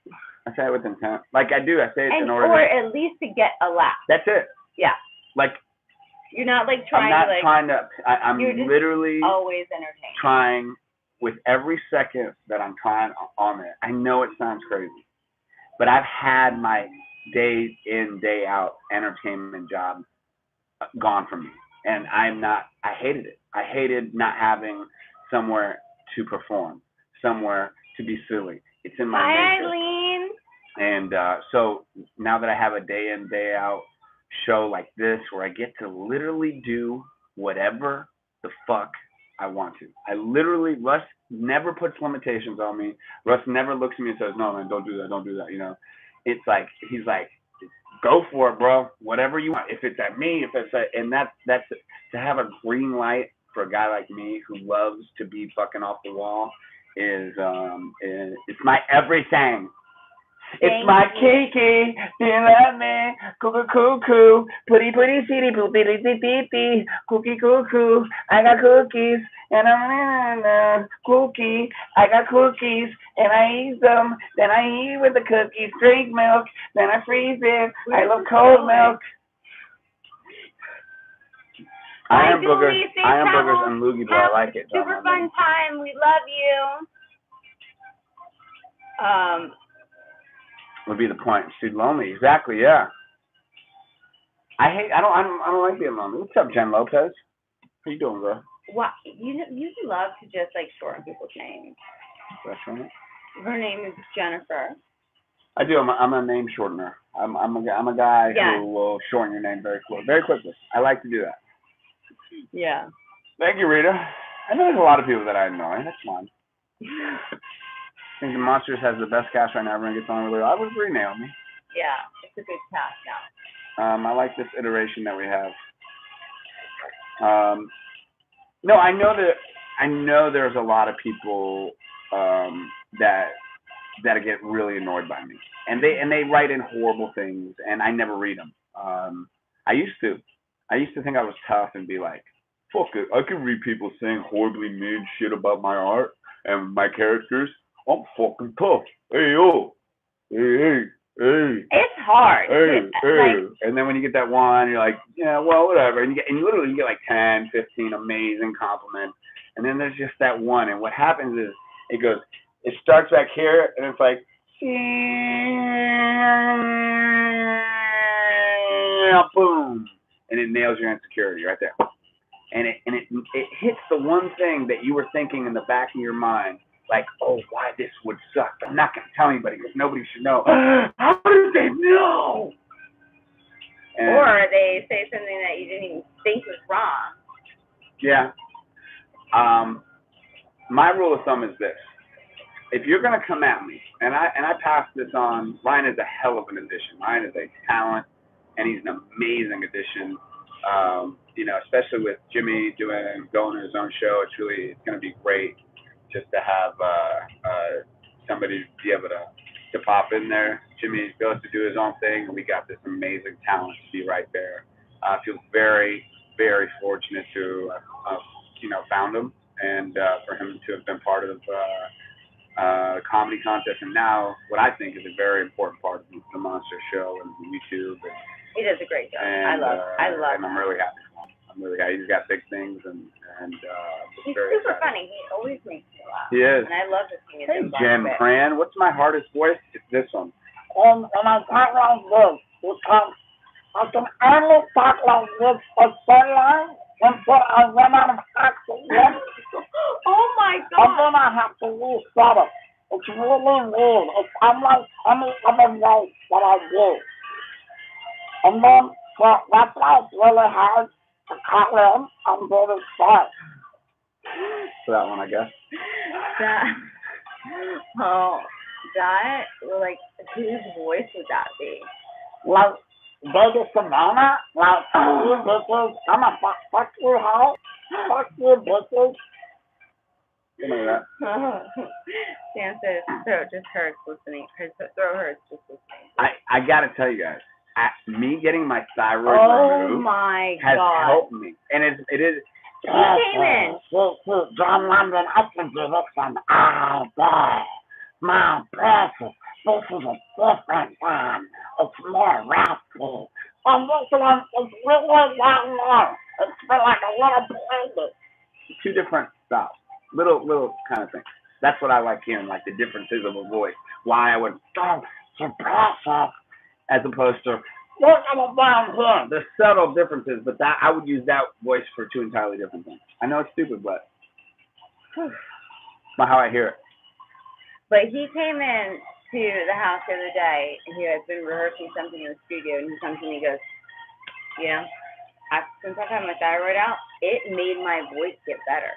I say it with intent. I do. I say it in order or at least to get a laugh. That's it. Yeah. You're not trying I'm literally always entertaining. Trying with every second that I'm trying on it. I know it sounds crazy, but I've had my day in, day out entertainment job gone from me. And I hated it. I hated not having somewhere to perform, somewhere to be silly. It's in my Hi, nature. Eileen. And so now that I have a day in, day out show like this where I get to literally do whatever the fuck I want to. Russ never puts limitations on me. Russ never looks at me and says, no, man, don't do that, you know. It's like, he's like, go for it, bro. Whatever you want. If it's at me, and that's to have a green light for a guy like me who loves to be fucking off the wall is it's my everything. It's my Kiki, do you love me? Cuckoo, putty, city, poopy, cookie, cuckoo. I got cookies, and I'm cookie. I got cookies, and I eat them. Then I eat with the cookies, drink milk, then I freeze it. I love cold milk. I am boogers and loogie boy. I like it. Super fun time. We love you. Would be the point. She's lonely. Exactly. Yeah. I don't like being lonely. What's up, Jen Lopez? How you doing, girl? Wow, you love to just like shorten people's names. That's right. Her name is Jennifer. I do. I'm a name shortener. I'm a guy who will shorten your name very quickly. I like to do that. Yeah. Thank you, Rita. I know there's a lot of people that I annoy. That's fine. I think the Monsters has the best cast right now. Everyone gets on really well. I would agree, Naomi. Yeah, it's a good cast now. I like this iteration that we have. No, I know there's a lot of people that get really annoyed by me, and they write in horrible things, and I never read them. I used to think I was tough and be like, fuck it, I can read people saying horribly mean shit about my art and my characters. I'm fucking tough. Hey, yo. Hey. It's hard. Hey. And then when you get that one, you're like, yeah, well, whatever. And you literally get like 10, 15 amazing compliments. And then there's just that one. And what happens is it starts back here, and it's like, boom. And it nails your insecurity right there. And it hits the one thing that you were thinking in the back of your mind. Like, oh, why this would suck. I'm not going to tell anybody because nobody should know. How did they know? Or they say something that you didn't even think was wrong. Yeah. My rule of thumb is this. If you're going to come at me, and I pass this on, Ryan is a hell of an addition. Ryan is a talent, and he's an amazing addition. Especially with Jimmy going to his own show, it's going to be great. Just to have somebody be able to pop in there. Jimmy goes to do his own thing, and we got this amazing talent to be right there. I feel very, very fortunate to found him, and for him to have been part of the comedy contest, and now what I think is a very important part of the Monster Show and YouTube. He does a great job. And, I love and I'm really happy for him. He's got big things, and he's super funny. He always makes me laugh. He is. And I love his thing. Hey, Jen Cran, what's my hardest voice? It's this one. And I talk like this because I can only talk like this for so long until I run out of oxygen. Oh my God. And then I have to reset it. It's really weird. It's unlike any other voice that I do. And then that's why it's really hard to call in and do this show. For that one, I guess. Whose voice would that be? Like Baby Savannah? Like, you bitches, I'm a fuck you, hoe. Fuck you, bitches. You know that. Sam says his throat just hurts listening. His throat hurts just listening. I gotta tell you guys, me getting my thyroid removed has helped me, and it is. He came in. John London, I can do this one all day. My precious, this is a different one. It's more raspy. And this one is really down low. It's for like a little baby. Two different styles. Little kind of things. That's what I like hearing, like the differences of a voice. Why I would go suppressive as opposed to look at it down here. There's subtle differences, but that I would use that voice for two entirely different things. I know it's stupid, but Not how I hear it. But he came in to the house the other day, and he had been rehearsing something in the studio, and he comes to me and he goes, you know, since I've had my thyroid out, it made my voice get better.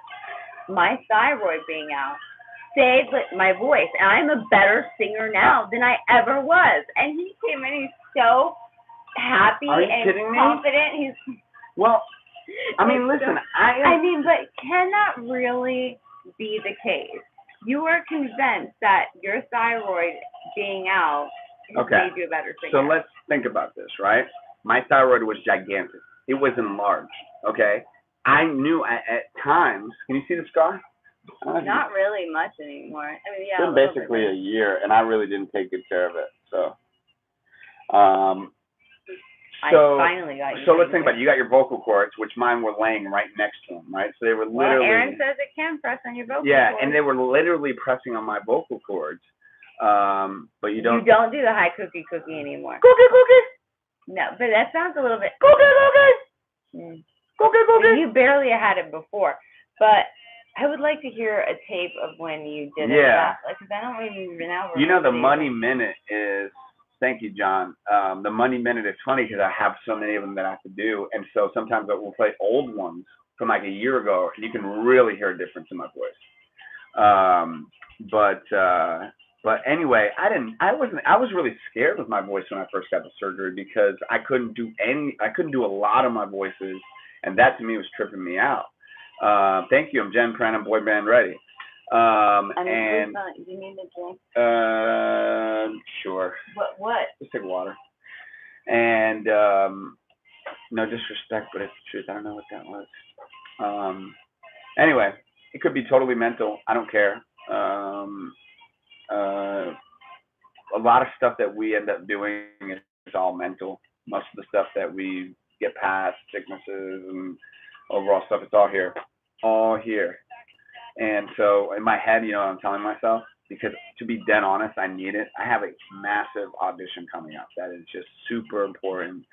My thyroid being out saved my voice, and I'm a better singer now than I ever was. And he came in, he's so happy and confident. Well, I mean, listen, but can that really be the case? You are convinced that your thyroid being out has made you a better singer. So let's think about this, right? My thyroid was gigantic. It was enlarged, okay? I knew at times, can you see the scar? Not really much anymore. I mean, yeah. It's been basically a year, and I really didn't take good care of it, so. I finally got you. So let's think about it. You got your vocal cords, which mine were laying right next to them, right? So they were literally. Well, Aaron says it can press on your vocal cords. Yeah, and they were literally pressing on my vocal cords. But you don't. You don't do the high cookie anymore. Cookie. No, but that sounds a little bit. Cookie. You barely had it before, but I would like to hear a tape of when you did it. Yeah. Because I don't even know. You know, the Money Minute is. Thank you, John. The Money Minute is funny because I have so many of them that I have to do, and so sometimes I will play old ones from like a year ago, and you can really hear a difference in my voice. But anyway, I was really scared with my voice when I first got the surgery because I couldn't do a lot of my voices, and that to me was tripping me out. Thank you. I'm Jen Pran. I'm boy band ready. And you need a drink? Sure. What? Just take water. And no disrespect, but it's the truth. I don't know what that was. Anyway, it could be totally mental. I don't care. A lot of stuff that we end up doing is all mental. Most of the stuff that we get past, sicknesses and overall stuff, it's all here. All here. And so in my head, you know what I'm telling myself? Because to be dead honest, I need it. I have a massive audition coming up that is just super important.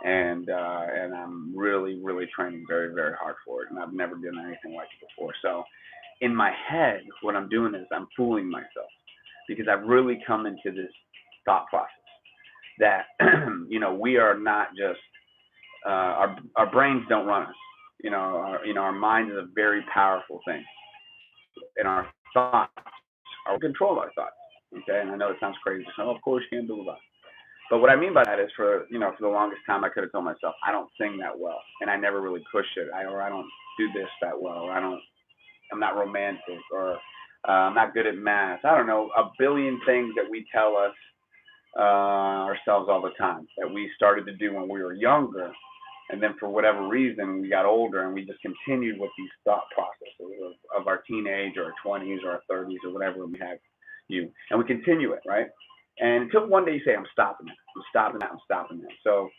And I'm really, really training very, very hard for it. And I've never done anything like it before. So in my head, what I'm doing is I'm fooling myself because I've really come into this thought process that, you know, we are not just, our brains don't run us. Our mind is a very powerful thing. And our thoughts, we control our thoughts. Okay, and I know it sounds crazy. So of course you can't do that. But what I mean by that is for the longest time I could have told myself I don't sing that well, and I never really pushed it. I don't do this that well, or I'm not romantic, or I'm not good at math. I don't know, a billion things that we tell us ourselves all the time that we started to do when we were younger. And then for whatever reason, we got older and we just continued with these thought processes of our teenage or our 20s or our 30s or whatever we have and we continue it, right? And until one day you say, I'm stopping it. I'm stopping that. I'm stopping that. So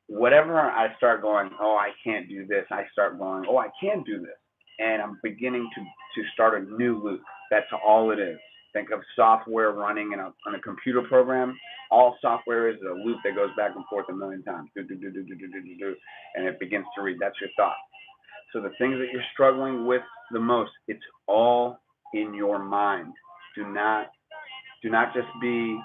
whatever I start going, oh, I can't do this. I start going, oh, I can do this. And I'm beginning to start a new loop. That's all it is. Think of software running in a computer program. All software is a loop that goes back and forth a million times. Do, and it begins to read. That's your thought. So the things that you're struggling with the most, it's all in your mind. Do not just be,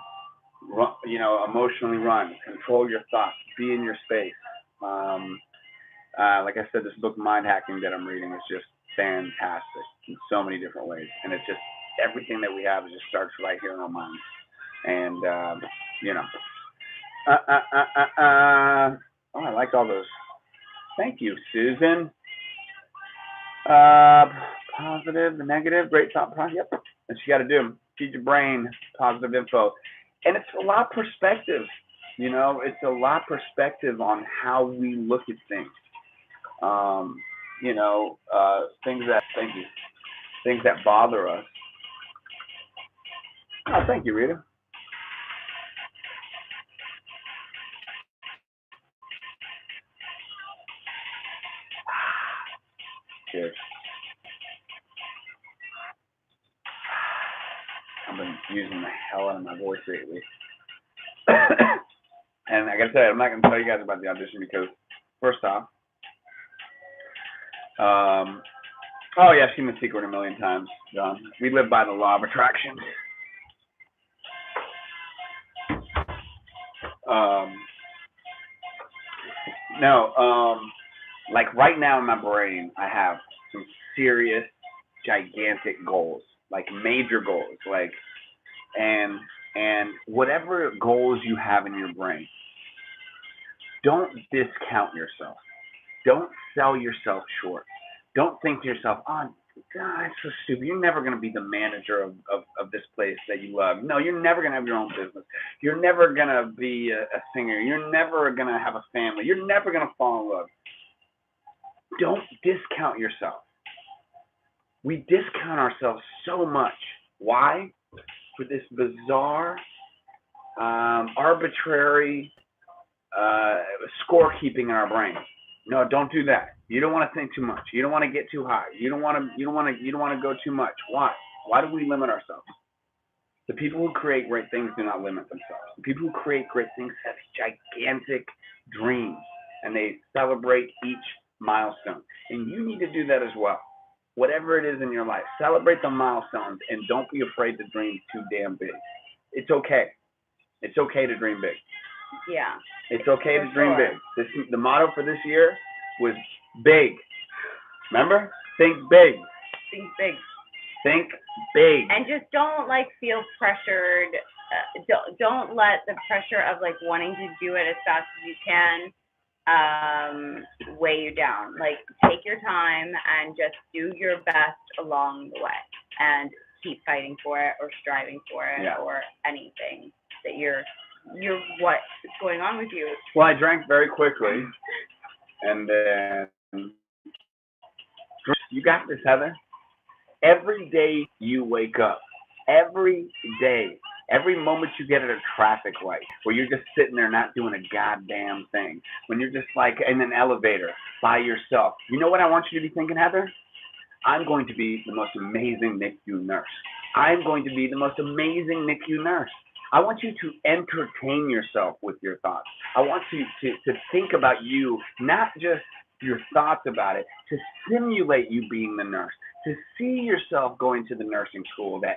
emotionally run. Control your thoughts. Be in your space. Like I said, this book, Mind Hacking, that I'm reading is just fantastic in so many different ways. And it's just everything that we have just starts right here in our minds. And, oh, I like all those. Thank you, Susan. Positive, the negative, great thought process. Yep. That's what you got to do. Feed your brain positive info. And it's a lot of perspective. It's a lot of perspective on how we look at things. Things that bother us. Oh, thank you, Rita. Cheers. I've been using the hell out of my voice lately. And I gotta tell you, I'm not gonna tell you guys about the audition because, first off, Oh yeah, I've seen The Secret a million times, John. We live by the law of attraction. No, like right now in my brain, I have some serious, gigantic goals, like major goals, like, and whatever goals you have in your brain, don't discount yourself. Don't sell yourself short. Don't think to yourself, oh, God, that's so stupid. You're never going to be the manager of this place that you love. No, you're never going to have your own business. You're never going to be a singer. You're never going to have a family. You're never going to fall in love. Don't discount yourself. We discount ourselves so much. Why? For this bizarre, arbitrary scorekeeping in our brain. No, don't do that. You don't want to think too much. You don't want to get too high. You don't want to go too much. Why? Why do we limit ourselves? The people who create great things do not limit themselves. The people who create great things have gigantic dreams, and they celebrate each milestone. And you need to do that as well. Whatever it is in your life, celebrate the milestones, and don't be afraid to dream too damn big. It's okay. It's okay to dream big. Yeah. It's okay to dream big. The motto for this year was big. Remember? Think big. Think big. Think big. And just don't like feel pressured. Don't let the pressure of like wanting to do it as fast as you can weigh you down. Like take your time and just do your best along the way and keep fighting for it or striving for it or anything that you're what's going on with you. Well, I drank very quickly, and then you got this, Heather. Every day you wake up, every day, every moment you get at a traffic light where you're just sitting there not doing a goddamn thing, when you're just like in an elevator by yourself, you know what I want you to be thinking, Heather? I'm going to be the most amazing NICU nurse. I'm going to be the most amazing NICU nurse. I want you to entertain yourself with your thoughts. I want you to think about you, not just your thoughts about it, to simulate you being the nurse, to see yourself going to the nursing school that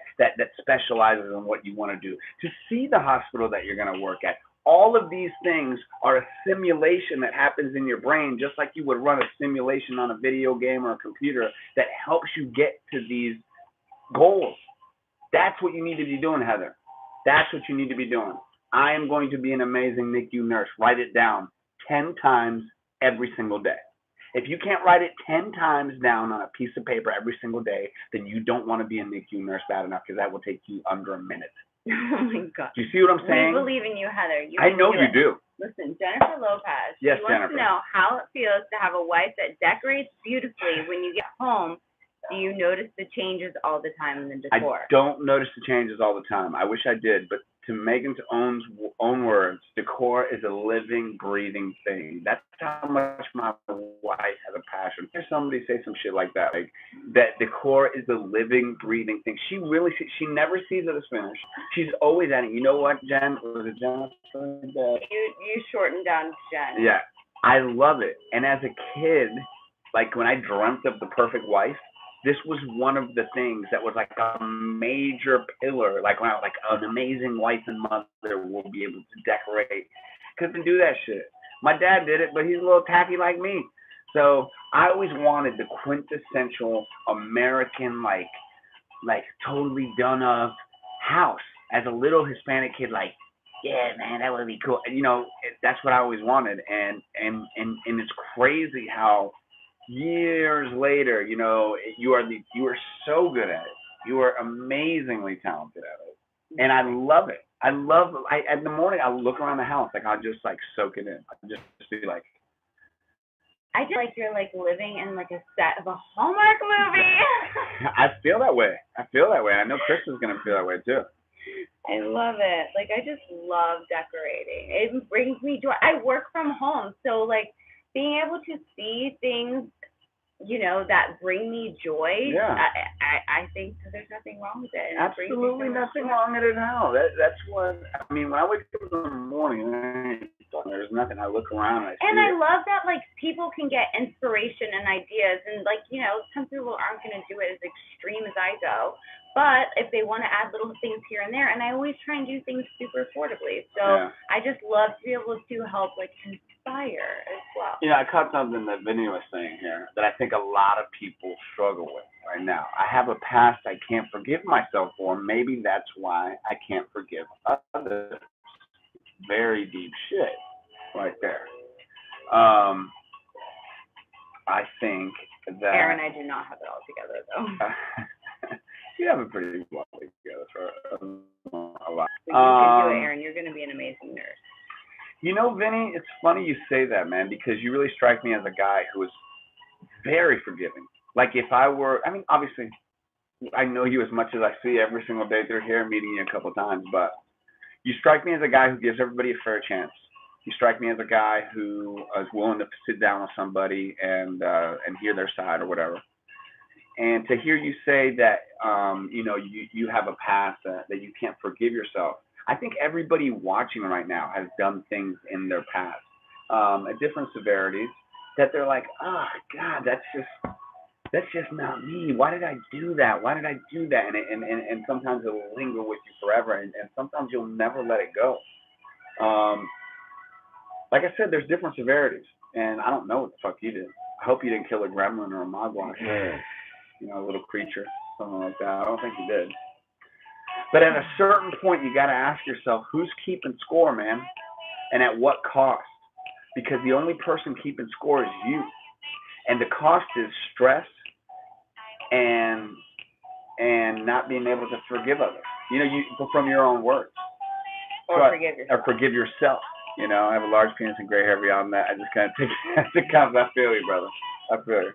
specializes in what you want to do, to see the hospital that you're going to work at. All of these things are a simulation that happens in your brain, just like you would run a simulation on a video game or a computer that helps you get to these goals. That's what you need to be doing, Heather. That's what you need to be doing. I am going to be an amazing NICU nurse. Write it down 10 times every single day. If you can't write it 10 times down on a piece of paper every single day, then you don't want to be a NICU nurse bad enough, because that will take you under a minute. Oh my God. Do you see what I'm saying? We believe in you, Heather. I know you do. Listen, Jennifer Lopez. Yes, she wants to know how it feels to have a wife that decorates beautifully when you get home. Do you notice the changes all the time in the decor? I don't notice the changes all the time. I wish I did, but to Megan's own words, decor is a living, breathing thing. That's how much my wife has a passion. Hear somebody say some shit like that, like that decor is a living, breathing thing. She never sees it as finished. She's always at it. You know what, Jen? Was it Jen? You shortened down to Jen. Yeah, I love it. And as a kid, like when I dreamt of the perfect wife, this was one of the things that was like a major pillar. Like when I was like, an amazing wife and mother will be able to decorate. Couldn't do that shit. My dad did it, but he's a little tacky like me. So I always wanted the quintessential American, like totally done up house. As a little Hispanic kid, like, yeah, man, that would be cool. And, you know, that's what I always wanted. And it's crazy how years later, you know, you are so good at it. You are amazingly talented at it, and I love it. In the morning I look around the house, like I'll just like soak it in. I just be like, I just like you're like living in like a set of a Hallmark movie. I feel that way. I know Chris is gonna feel that way too. I love it. Like I just love decorating. It brings me joy. I work from home, so like being able to see things that bring me joy. Yeah. I think that there's nothing wrong with it. And Absolutely it brings me so much nothing joy. wrong with it at all. That's what I mean. When I wake up in the morning, there's nothing. I look around and I see And I it. love that, like, people can get inspiration and ideas, and, like, some people aren't going to do it as extreme as I go, but if they want to add little things here and there, and I always try and do things super affordably, so Yeah. I just love to be able to help, like, inspire as well. I caught something that Vinny was saying here that I think a lot of people struggle with right now. I have a past I can't forgive myself for. Maybe that's why I can't forgive others. Very deep shit right there. I think that Aaron, I do not have it all together, though. you have it pretty well together for a lot. But you can do it, Aaron. You're going to be an amazing nurse. Vinny, it's funny you say that, man, because you really strike me as a guy who is very forgiving. Like if I were, obviously, I know you as much as I see every single day through here, meeting you a couple of times, but you strike me as a guy who gives everybody a fair chance. You strike me as a guy who is willing to sit down with somebody and hear their side or whatever. And to hear you say that, you have a past that you can't forgive yourself. I think everybody watching right now has done things in their past at different severities that they're like, oh God, that's just not me. Why did I do that? Why did I do that? And sometimes it will linger with you forever, and sometimes you'll never let it go. Like I said, there's different severities, and I don't know what the fuck you did. I hope you didn't kill a gremlin or a mogwai, a little creature, something like that. I don't think you did. But at a certain point, you got to ask yourself, who's keeping score, man? And at what cost? Because the only person keeping score is you. And the cost is stress and not being able to forgive others. From your own words. Or forgive yourself. Or forgive yourself. I have a large penis and gray hair beyond that. I just kind of take it as it comes. I feel you, brother. I feel you.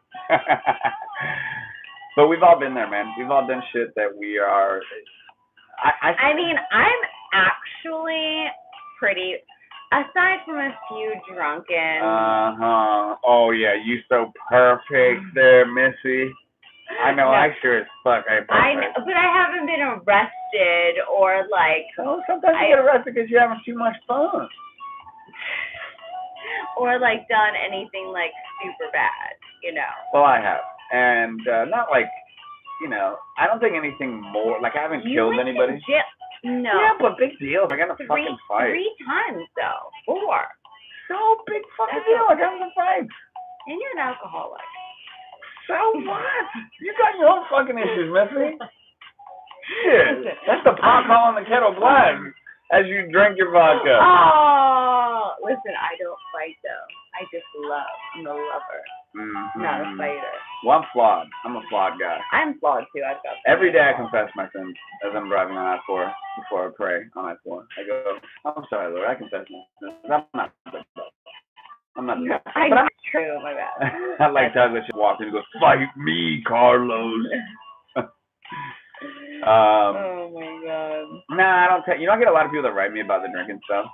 But we've all been there, man. We've all done shit that we are... I'm actually pretty, aside from a few drunken. Oh yeah, you so perfect there, Missy. I know, no. I sure as fuck. But I haven't been arrested or like. Oh, sometimes you get arrested because you're having too much fun. Or like done anything like super bad, Well, I have, and not like. I don't think anything more. Like, I haven't killed anybody. No. Yeah, but big deal. I got a fucking fight. 3 times, though. 4. So big fucking deal. I got in a fight. And you're an alcoholic. So what? You got your own fucking issues, Missy. Shit. That's the pot calling the kettle black as you drink your vodka. Oh, listen, I don't fight, though. I just love. I'm a lover. Mm-hmm. Not a fighter. Well, I'm flawed. I'm a flawed guy. I'm flawed too. I've got every day I confess my sins as I'm driving on I-4 before I pray on I-4. I go, I'm sorry, Lord. I confess my sins. I'm not. I'm true. My bad. I like Douglas just walked in and goes, "Fight me, Carlos." Oh my God. Nah, I don't. I get a lot of people that write me about the drinking stuff.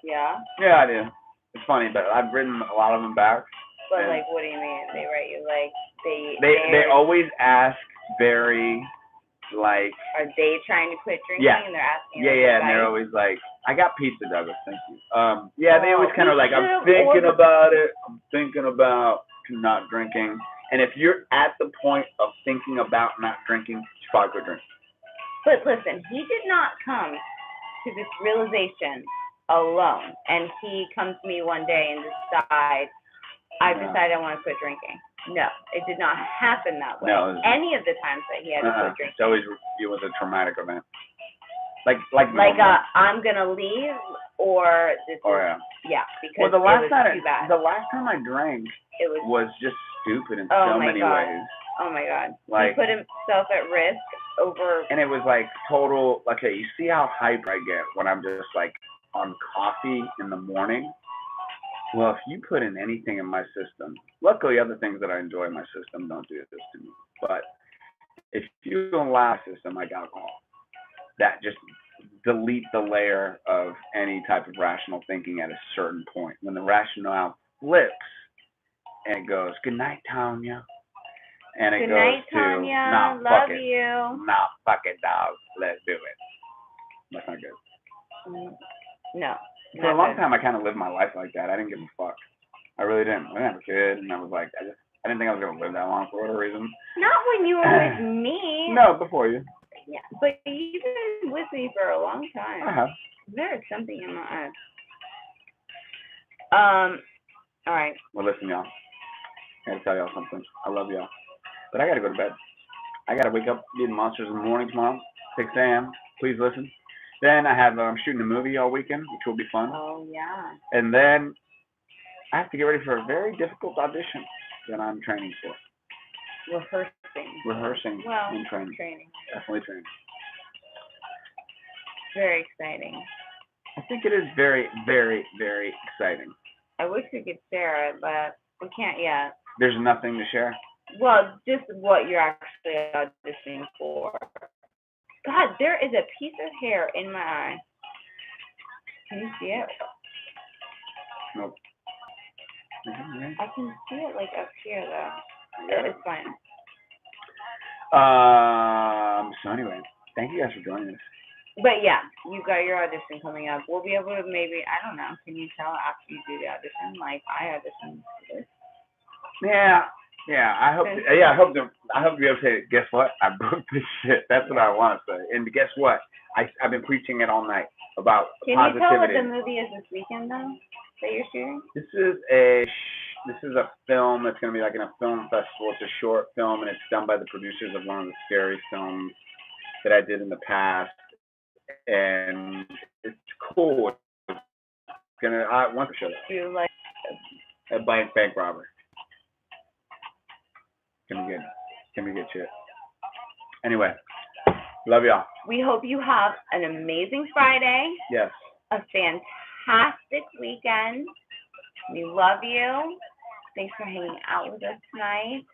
Yeah. Yeah, I do. It's funny, but I've written a lot of them back. But like, what do you mean? They write you like they always ask very like. Are they trying to quit drinking? Yeah. And they're asking. Yeah, and they're always like, "I got pizza, Douglas. Thank you." Yeah, they always kind of like, "I'm thinking about it. I'm thinking about not drinking." And if you're at the point of thinking about not drinking, you probably go drink. But listen, he did not come to this realization alone, and he comes to me one day and decides. I've decided I want to quit drinking. No, it did not happen that way. No, any of the times that he had to quit drinking. It's always it was a traumatic event. I'm gonna leave, or this. Because the last it was too bad. The last time I drank, it was just stupid in so many ways. Oh my God! Like, he put himself at risk over. And it was like total. Okay, you see how hype I get when I'm just like on coffee in the morning. Well, if you put in anything in my system, luckily other things that I enjoy in my system don't do this to me. But if you allow a system like alcohol, that just delete the layer of any type of rational thinking at a certain point. When the rationale flips and it goes, "Good night, Tanya." And it Good goes night, to, Tanya. "Nah, Love fuck it. you. Nah, fuck it, dog. Let's do it." That's not good. No. For a long time, I kind of lived my life like that. I didn't give a fuck. I really didn't. I didn't have a kid, and I was like, I didn't think I was gonna live that long for whatever reason. Not when you were with me. No, before you. Yeah, but you've been with me for a long time. I have. There is something in my eye. All right. Well, listen, y'all. I gotta tell y'all something. I love y'all, but I gotta go to bed. I gotta wake up, do the Monsters in the Morning tomorrow, 6 a.m. Please listen. Then I'm shooting a movie all weekend, which will be fun. Oh yeah. And then I have to get ready for a very difficult audition that I'm training for. Rehearsing Well, and training. Definitely training. Very exciting. I think it is very, very, very exciting. I wish we could share it, but we can't yet. There's nothing to share. Well, just what you're actually auditioning for. God, there is a piece of hair in my eye. Can you see it? Nope. I can see it like up here though. It's fine. So anyway, thank you guys for joining us. But yeah, you got your audition coming up. We'll be able to maybe, I don't know, can you tell after you do the audition? Like I auditioned for this. Yeah. I hope to be able to say, guess what? I booked this shit. That's what I want to say. And guess what? I've been preaching it all night about positivity. Can you tell what the movie is this weekend though that you're shooting? This is a film that's going to be like in a film festival. It's a short film, and it's done by the producers of one of the scary films that I did in the past. And it's cool. I want to show that. You like A bank robber. Can be good shit. Anyway, love y'all. We hope you have an amazing Friday. Yes. A fantastic weekend. We love you. Thanks for hanging out with us tonight.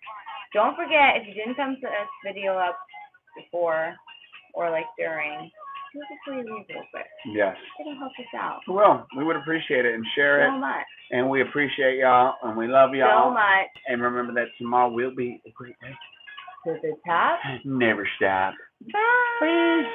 Don't forget, if you didn't thumbs this video up before or like during, do it before you leave real quick. Yes. It'll help us out. Well, we would appreciate it and share it. So much. And we appreciate y'all and we love y'all. So much. And remember that tomorrow will be a great day. To the top. Never stop. Bye. Peace.